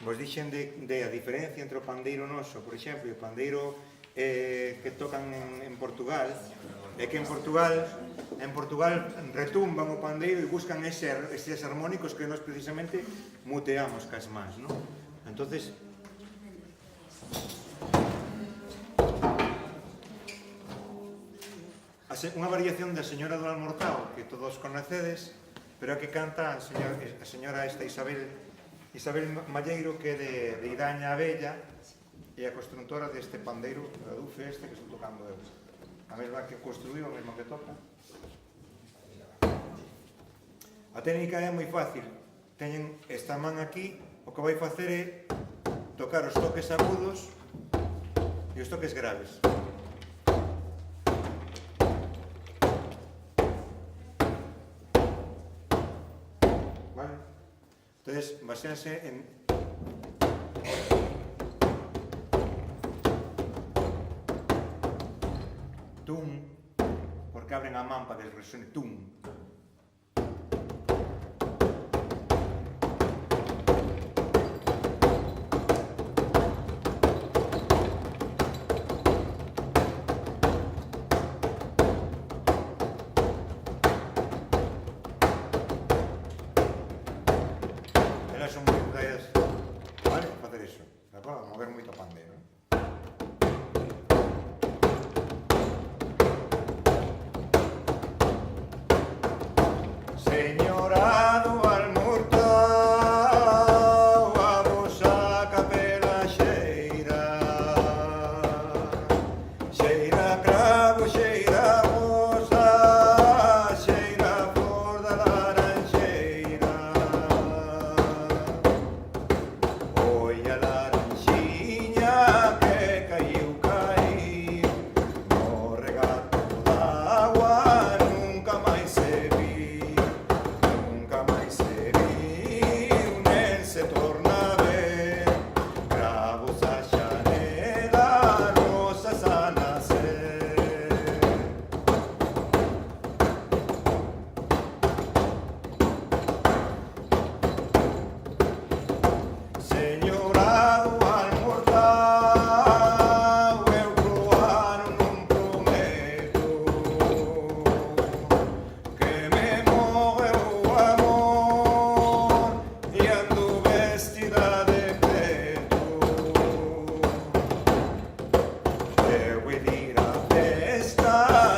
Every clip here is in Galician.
vos dixen de a diferencia entre o pandeiro noso, por exemplo, e o pandeiro que tocan en Portugal, é que en Portugal retumban o pandeiro e buscan eses armónicos que nós precisamente muteamos cas mans, non? Entonces, unha variación da Señora do Almortao, que todos conocedes, pero que canta a señora esta Isabel Malleiro, que é de Idaña a Bella, e a constructora deste pandeiro, a Dufe este que estou tocando eu. A mesma que construiu, a mesma que toca. A técnica é moi fácil. Teñen esta man aquí, o que vai facer é tocar os toques agudos e os toques graves. Vale? Entonces, baséanse en tum, porque abren a man para que resone tum. Elas son moi ideas, vale? Facer iso, de acordo? Mover moito o pandeiro. Señora do Almortao, a vosa capela xeira, xeira cravo, xeira rosa, xeira flor da laranxeira. Oi a laranxiña que caiu, no regato d'agua, nunca máis se vi. Nunca máis se viu, nen se torna a ver. Cravos a xanela, rosas a nacer. Señora do Almortao, eu pro ano non prometo que me morre o amor e ando vestida de preto. Eu vou ir a festa,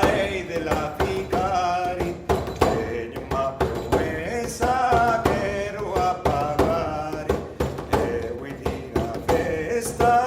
hei de la ficar, teño unha promesa, quero apagar. Eu vou ir a festa,